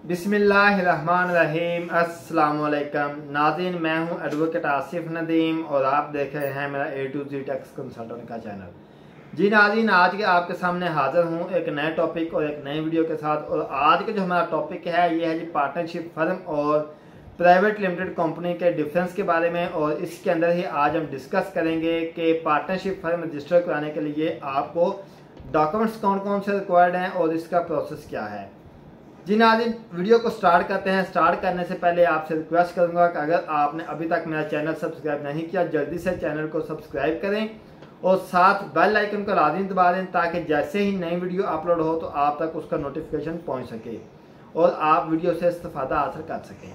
बिस्मिल्लाहिर्रहमानिर्रहीम। अस्सलाम वालेकुम नाज़रीन, मैं हूं एडवोकेट आसिफ नदीम और आप देख रहे हैं मेरा A to Z tax consultant का चैनल। जी नाज़रीन, आज के आपके सामने हाजिर हूं एक नए टॉपिक और एक नई वीडियो के साथ। और आज का जो हमारा टॉपिक है ये है जी पार्टनरशिप फर्म और प्राइवेट लिमिटेड कंपनी के डिफरेंस के बारे में। और इसके अंदर ही आज हम डिस्कस करेंगे कि पार्टनरशिप फर्म रजिस्टर कराने के लिए आपको डॉक्यूमेंट्स कौन कौन से रिक्वायर्ड हैं और इसका प्रोसेस क्या है। जी नाज़रीन, वीडियो को स्टार्ट करते हैं। स्टार्ट करने से पहले आपसे रिक्वेस्ट करूंगा कि अगर आपने अभी तक मेरा चैनल सब्सक्राइब नहीं किया, जल्दी से चैनल को सब्सक्राइब करें और साथ बेल आइकन को लाजिम दबा दें ताकि जैसे ही नई वीडियो अपलोड हो तो आप तक उसका नोटिफिकेशन पहुंच सके और आप वीडियो से इस्तेफादा हासिल कर सकें।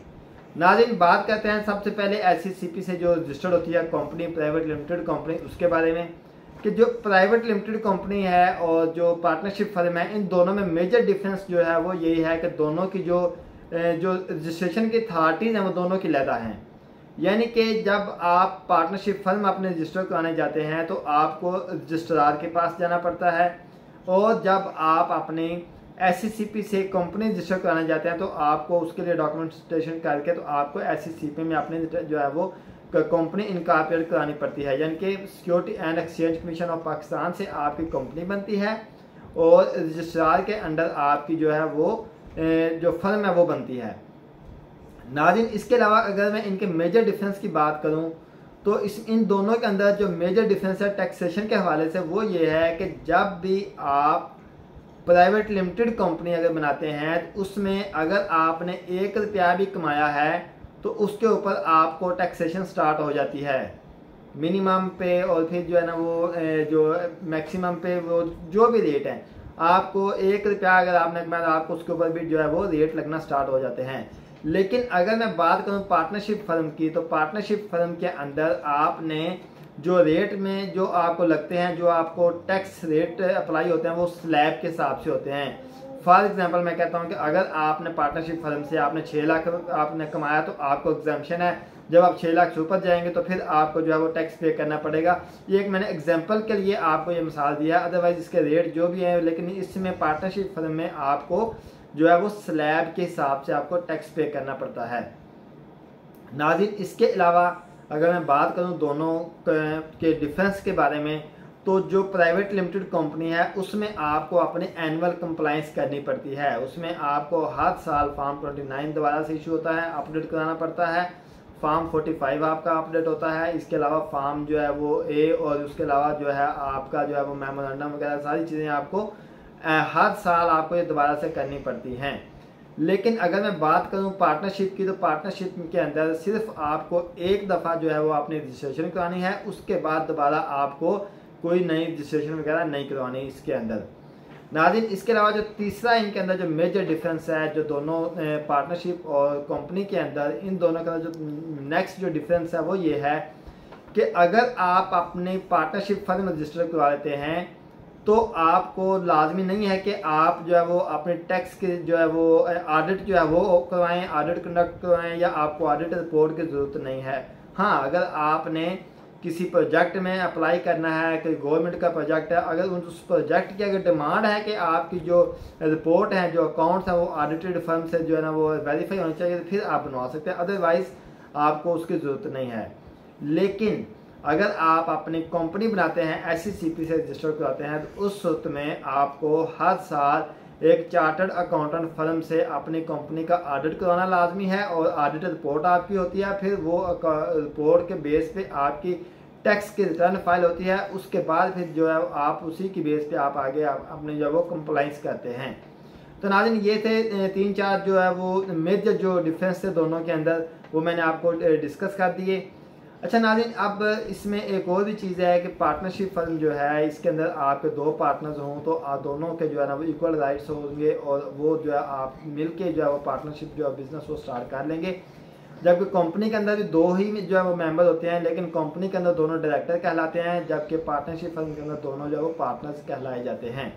नाज़रीन, बात करते हैं सबसे पहले SECP से जो रजिस्टर्ड होती है कंपनी, प्राइवेट लिमिटेड कंपनी, उसके बारे में कि जो प्राइवेट लिमिटेड कंपनी है और जो पार्टनरशिप फर्म है, इन दोनों में मेजर डिफरेंस जो है वो यही है कि दोनों की जो रजिस्ट्रेशन की अथॉरिटीज़ हैं वो दोनों की अलग हैं। यानी कि जब आप पार्टनरशिप फर्म अपने रजिस्टर कराने जाते हैं तो आपको रजिस्ट्रार के पास जाना पड़ता है, और जब आप अपनी SECP से कंपनी रजिस्टर कराने जाते हैं तो आपको उसके लिए डॉक्यूमेंटेशन करके तो आपको SECP में अपने जो है वो कंपनी इनकॉर्पोरेट करानी पड़ती है। यानी कि security and exchange commission of Pakistan से आपकी कंपनी बनती है और रजिस्ट्रार के अंडर आपकी जो है वो जो फर्म है वो बनती है। नाज़रीन, इसके अलावा अगर मैं इनके मेजर डिफरेंस की बात करूं तो इन दोनों के अंदर जो मेजर डिफरेंस है टैक्सेशन के हवाले से वो ये है कि जब भी आप प्राइवेट लिमिटेड कंपनी अगर बनाते हैं तो उसमें अगर आपने 1 रुपया भी कमाया है तो उसके ऊपर आपको टैक्सेशन स्टार्ट हो जाती है मिनिमम पे, और फिर जो है ना वो जो मैक्सिमम पे वो जो भी रेट है, आपको 1 रुपया अगर आपने कमाया आपको उसके ऊपर भी जो है वो रेट लगना स्टार्ट हो जाते हैं। लेकिन अगर मैं बात करूं पार्टनरशिप फर्म की तो पार्टनरशिप फर्म के अंदर आपने जो रेट में जो आपको लगते हैं, जो आपको टैक्स रेट अप्लाई होते हैं वो स्लैब के हिसाब से होते हैं। फॉर एग्जांपल मैं कहता हूं कि अगर आपने पार्टनरशिप फर्म से आपने 6 लाख आपने कमाया तो आपको एग्जाम्पशन है। जब आप 6 लाख से ऊपर जाएंगे तो फिर आपको जो है वो टैक्स पे करना पड़ेगा। ये एक मैंने एग्जांपल के लिए आपको ये मिसाल दिया, अदरवाइज इसके रेट जो भी हैं, लेकिन इसमें पार्टनरशिप फर्म में आपको जो है वो स्लैब के हिसाब से आपको टैक्स पे करना पड़ता है। नाज़रीन, इसके अलावा अगर मैं बात करूँ दोनों के डिफरेंस के बारे में तो जो प्राइवेट लिमिटेड कंपनी है उसमें आपको अपने एनुअल कंप्लायंस करनी पड़ती है। उसमें आपको हर साल फॉर्म 29 दोबारा से इशू होता है, अपडेट कराना पड़ता है। फॉर्म 45 आपका अपडेट होता है। इसके अलावा फॉर्म जो है वो A और उसके अलावा जो है आपका जो है वो मेमोरेंडम वगैरह सारी चीज़ें आपको हर साल आपको ये दोबारा से करनी पड़ती हैं। लेकिन अगर मैं बात करूं पार्टनरशिप की तो पार्टनरशिप के अंदर सिर्फ आपको एक दफ़ा जो है वो अपनी रजिस्ट्रेशन करानी है, उसके बाद दोबारा आपको कोई नई रजिस्ट्रेशन वगैरह नहीं करवानी इसके अंदर। नाज़रीन, इसके अलावा जो तीसरा इनके अंदर जो मेजर डिफरेंस है जो दोनों पार्टनरशिप और कंपनी के अंदर, इन दोनों का जो नेक्स्ट जो डिफरेंस है वो ये है कि अगर आप अपनी पार्टनरशिप फर्म रजिस्टर करवा लेते हैं तो आपको लाजमी नहीं है कि आप जो है वो अपने टैक्स के जो है वो ऑडिट जो है वो करवाएं, ऑडिट कंडक्ट करवाएं, या आपको ऑडिट रिपोर्ट की ज़रूरत नहीं है। हाँ, अगर आपने किसी प्रोजेक्ट में अप्लाई करना है, कोई गवर्नमेंट का प्रोजेक्ट है, अगर उस प्रोजेक्ट की अगर डिमांड है कि आपकी जो रिपोर्ट है, जो अकाउंट्स है वो ऑडिटेड फर्म से जो है ना वो वेरीफाई होनी चाहिए, तो फिर आप बनवा सकते हैं, अदरवाइज आपको उसकी ज़रूरत नहीं है। लेकिन अगर आप अपनी कंपनी बनाते हैं, SECP से रजिस्टर कराते हैं, तो उस सूरत में आपको हर साल एक चार्टर्ड अकाउंटेंट फर्म से अपनी कंपनी का ऑडिट करवाना लाजमी है और ऑडिट रिपोर्ट आपकी होती है। फिर वो रिपोर्ट के बेस पे आपकी टैक्स की रिटर्न फाइल होती है। उसके बाद फिर जो है आप उसी की बेस पे आप आगे अपने जो है वो कंप्लाइंस करते हैं। तो नाज़रीन, ये थे 3-4 जो है वो मेजर जो डिफरेंस थे दोनों के अंदर, वो मैंने आपको डिस्कस कर दिए। अच्छा नाज़रीन, अब इसमें एक और भी चीज़ है कि पार्टनरशिप फर्म जो है इसके अंदर आपके 2 पार्टनर्स हों तो दोनों के जो है ना वो इक्वल राइट्स होंगे और वो जो है आप मिलके जो है वो पार्टनरशिप जो है बिजनेस वो स्टार्ट कर लेंगे। जबकि कंपनी के अंदर भी 2 ही जो है वो मेंबर होते हैं, लेकिन कंपनी के अंदर दोनों डायरेक्टर कहलाते हैं, जबकि पार्टनरशिप फर्म के अंदर दोनों जो है वो पार्टनर्स कहलाए जाते हैं।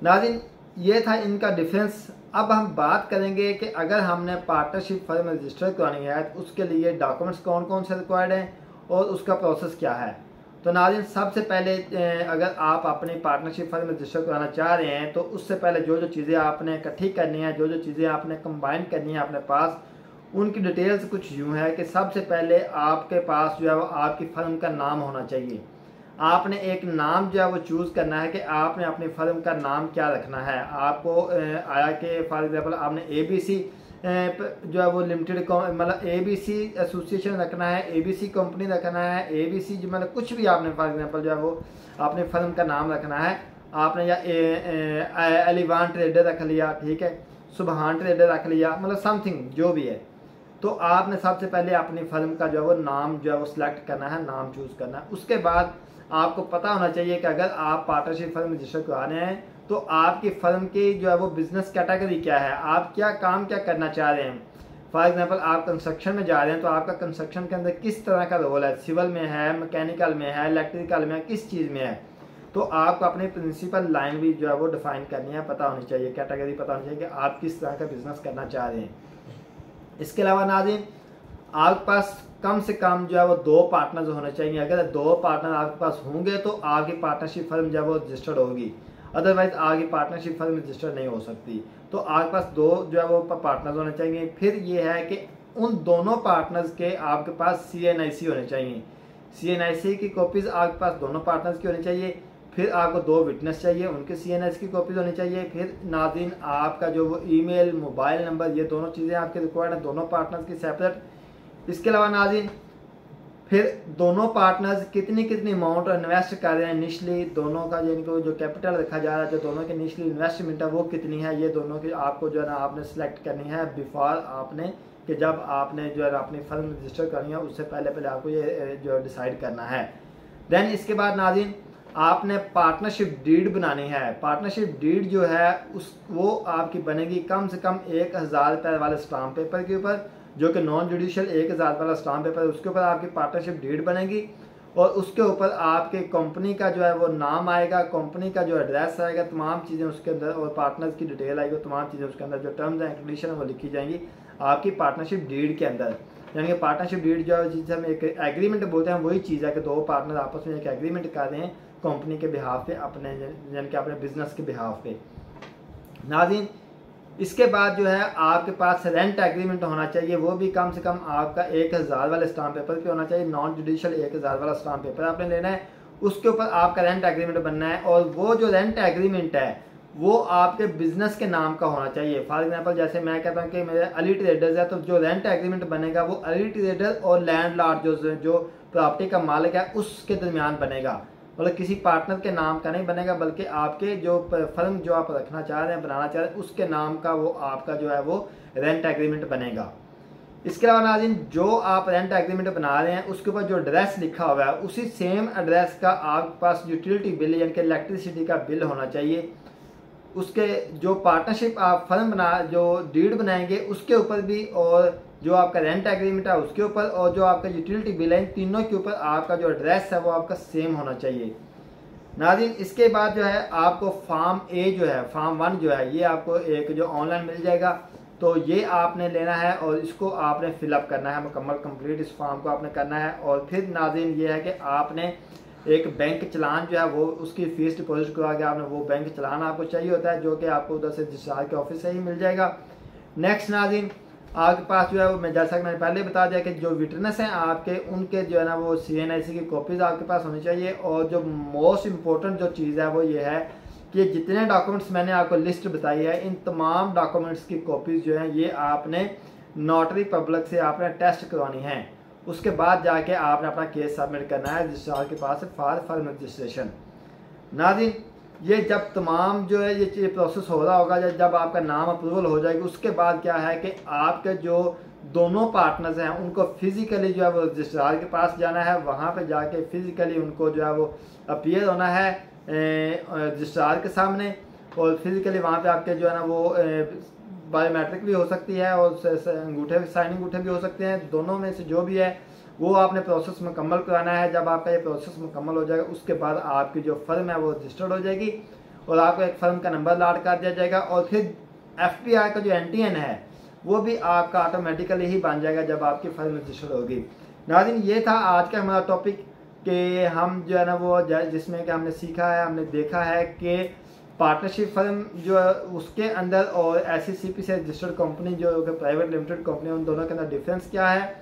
नाज़रीन, ये था इनका डिफरेंस। अब हम बात करेंगे कि अगर हमने पार्टनरशिप फर्म रजिस्टर करानी है तो उसके लिए डॉक्यूमेंट्स कौन कौन से रिक्वायर्ड हैं और उसका प्रोसेस क्या है। तो नाज़रीन सबसे पहले अगर आप अपनी पार्टनरशिप फर्म रजिस्टर कराना चाह रहे हैं तो उससे पहले जो जो चीज़ें आपने इकट्ठी करनी है, जो जो चीज़ें आपने कंबाइन करनी है अपने पास, उनकी डिटेल्स कुछ यूँ है कि सबसे पहले आपके पास जो है वो आपकी फ़र्म का नाम होना चाहिए। आपने एक नाम जो है वो चूज़ करना है कि आपने अपनी फ़र्म का नाम क्या रखना है। आपको आया कि फॉर एग्ज़ाम्पल आपने ABC जो है वो लिमिटेड मतलब ABC एसोसिएशन रखना है, ABC कंपनी रखना है, ABC जो मतलब कुछ भी आपने फॉर एग्जांपल जो है वो अपने फर्म का नाम रखना है आपने, या एलिवान ट्रेडर रख लिया, ठीक है, सुबहान ट्रेडर रख लिया, मतलब समथिंग जो भी है। तो आपने सबसे पहले अपनी फर्म का जो है वो नाम जो है वो सिलेक्ट करना है, नाम चूज़ करना है। उसके बाद आपको पता होना चाहिए कि अगर आप पार्टनरशिप फर्म रजिस्टर करा रहे हैं तो आपकी फर्म की जो है वो बिज़नेस कैटेगरी क्या है, आप क्या काम क्या करना चाह रहे हैं। फॉर एग्जांपल आप कंस्ट्रक्शन में जा रहे हैं तो आपका कंस्ट्रक्शन के अंदर किस तरह का रोल है, सिविल में है, मैकेनिकल में है, इलेक्ट्रिकल में है, किस चीज़ में है। तो आपको अपनी प्रिंसिपल लाइन भी जो है वो डिफाइन करनी है, पता होनी चाहिए, कैटेगरी पता होनी चाहिए कि आप किस तरह का बिज़नेस करना चाह रहे हैं। इसके अलावा नाज़रीन आपके पास कम से कम जो है वो 2 पार्टनर्स होने चाहिए। अगर 2 पार्टनर आपके पास होंगे तो आपकी पार्टनरशिप फर्म जो है वो रजिस्टर्ड होगी, अदरवाइज आपकी पार्टनरशिप फर्म रजिस्टर्ड नहीं हो सकती। तो आपके पास 2 जो है वो पार्टनर्स होने चाहिए। फिर ये है कि उन दोनों पार्टनर्स के आपके पास CNIC होने चाहिए। CNIC की कॉपीज़ आपके पास दोनों पार्टनर्स की होनी चाहिए। फिर आपको 2 विटनेस चाहिए, उनके CNIC की कॉपीज़ होनी चाहिए। फिर नाज़रीन आपका जो वो ईमेल, मोबाइल नंबर, ये दोनों चीज़ें आपके रिक्वायर्ड हैं दोनों पार्टनर्स की सेपरेट। इसके अलावा नाज़रीन फिर दोनों पार्टनर्स कितनी कितनी अमाउंट इन्वेस्ट कर रहे हैं इनिशली, दोनों का जिनको जो कैपिटल रखा जा रहा है, जो दोनों की इनिशली इन्वेस्टमेंट है वो कितनी है, ये दोनों की आपको जो है ना आपने सेलेक्ट करनी है बिफोर आपने कि जब आपने जो है अपनी फर्म रजिस्टर करनी है उससे पहले पहले आपको ये जो डिसाइड करना है। देन इसके बाद नाज़रीन आपने पार्टनरशिप डीड बनानी है। पार्टनरशिप डीड जो है वो आपकी बनेगी कम से कम 1000 रुपये वाले स्टाम्प पेपर के ऊपर, जो कि नॉन जुडिशियल 1000 वाला स्टाम्प पेपर है, उसके ऊपर आपकी पार्टनरशिप डीड बनेगी और उसके ऊपर आपके कंपनी का जो है वो नाम आएगा, कंपनी का जो एड्रेस आएगा, तमाम चीज़ें उसके अंदर और पार्टनर्स की डिटेल आएगी, तमाम चीज़ें उसके अंदर जो टर्म्स एंड कंडीशन है वो लिखी जाएंगी आपकी पार्टनरशिप डीड के अंदर। यानी कि पार्टनरशिप डीड जो है जिसे हम एक एग्रीमेंट बोलते हैं, वही चीज़ है कि 2 पार्टनर आपस में एक एग्रीमेंट कर रहे हैं कंपनी के बिहाफ पे, अपने यानी कि अपने बिजनेस के बिहाफ पे। नाज़रीन इसके बाद जो है आपके पास रेंट एग्रीमेंट होना चाहिए, वो भी कम से कम आपका 1000 वाले स्टाम्प पेपर पे होना चाहिए। नॉन जुडिशियल 1000 वाला स्टाम्प पेपर आपने लेना है, उसके ऊपर आपका रेंट एग्रीमेंट बनना है और वो जो रेंट एग्रीमेंट है वो आपके बिजनेस के नाम का होना चाहिए। फॉर एग्जांपल जैसे मैं कहता हूँ कि मेरे अली ट्रेडर्स है, तो जो रेंट एग्रीमेंट बनेगा वो अली ट्रेडर और लैंडलॉर्ड जो प्रॉपर्टी का मालिक है उसके दरमियान बनेगा, मतलब किसी पार्टनर के नाम का नहीं बनेगा, बल्कि आपके जो फर्म जो आप रखना चाह रहे हैं, बनाना चाह रहे हैं, उसके नाम का वो आपका जो है वो रेंट एग्रीमेंट बनेगा। इसके अलावा नाज़रीन जो आप रेंट एग्रीमेंट बना रहे हैं उसके ऊपर जो एड्रेस लिखा हुआ है उसी सेम एड्रेस का आपके पास यूटिलिटी बिल यानी कि इलेक्ट्रिसिटी का बिल होना चाहिए। उसके जो पार्टनरशिप आप फर्म जो डीड बनाएंगे उसके ऊपर भी, और जो आपका रेंट एग्रीमेंट है उसके ऊपर, और जो आपका यूटिलिटी बिल है, तीनों के ऊपर आपका जो एड्रेस है वो आपका सेम होना चाहिए। नाज़रीन इसके बाद जो है आपको फॉर्म ए जो है, फॉर्म 1 जो है, ये आपको एक जो ऑनलाइन मिल जाएगा, तो ये आपने लेना है और इसको आपने फिलअप करना है मुकम्मल कंप्लीट, इस फॉर्म को आपने करना है। और फिर नाज़रीन ये है कि आपने एक बैंक चलान जो है वो उसकी फ़ीस डिपॉजिट करवा के आपने वो बैंक चलान आपको चाहिए होता है, जो कि आपको उधर से रजिस्ट्रार के ऑफिस से ही मिल जाएगा। नेक्स्ट नाज़रीन आपके पास जो है वो, मैं जैसा कि मैंने पहले बता दिया कि जो विटनेस हैं आपके, उनके जो है ना वो CNIC की कॉपीज़ आपके पास होनी चाहिए। और जो मोस्ट इम्पोर्टेंट जो चीज़ है वो ये है कि जितने डॉक्यूमेंट्स मैंने आपको लिस्ट बताई है, इन तमाम डॉक्यूमेंट्स की कॉपीज़ जो हैं ये आपने नोटरी पब्लिक से आपने टेस्ट करवानी है। उसके बाद जाके आपने अपना केस सबमिट करना है रजिस्ट्रार के पास फॉर फर्म रजिस्ट्रेशन। नाज़रीन ये जब तमाम जो है ये प्रोसेस हो रहा होगा, जब आपका नाम अप्रूवल हो जाएगी, उसके बाद क्या है कि आपके जो दोनों पार्टनर्स हैं उनको फिज़िकली जो है वो रजिस्ट्रार के पास जाना है, वहाँ पे जाके फिज़िकली उनको जो है वो अपीयर होना है रजिस्ट्रार के सामने, और फिज़िकली वहाँ पे आपके जो है ना वो बायोमेट्रिक भी हो सकती है और अंगूठे साइन अंगूठे भी हो सकते हैं, दोनों में से जो भी है वो आपने प्रोसेस मुकम्मल कराना है। जब आपका ये प्रोसेस मुकम्मल हो जाएगा उसके बाद आपकी जो फर्म है वो रजिस्टर्ड हो जाएगी और आपको एक फर्म का नंबर अलॉट कर दिया जाएगा, और फिर FBI का जो NTN है वो भी आपका ऑटोमेटिकली ही बन जाएगा जब आपकी फर्म रजिस्टर्ड होगी। नाज़रीन ये था आज का हमारा टॉपिक। कि हम जो है ना वो जिसमें कि हमने सीखा है, हमने देखा है कि पार्टनरशिप फर्म जो है उसके अंदर और SECP से रजिस्टर्ड कंपनी जो प्राइवेट लिमिटेड कंपनी है, उन दोनों के अंदर डिफरेंस क्या है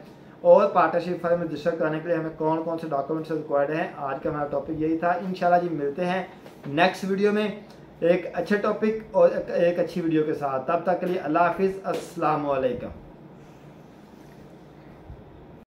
और पार्टनरशिप फर्म रजिस्टर करने के लिए हमें कौन कौन से डॉक्यूमेंट्स रिक्वायर्ड हैं। आज का हमारा टॉपिक यही था। इंशाल्लाह जी मिलते हैं नेक्स्ट वीडियो में एक अच्छे टॉपिक और एक अच्छी वीडियो के साथ। तब तक के लिए अल्लाह हाफिज़, अस्सलाम वालेकुम।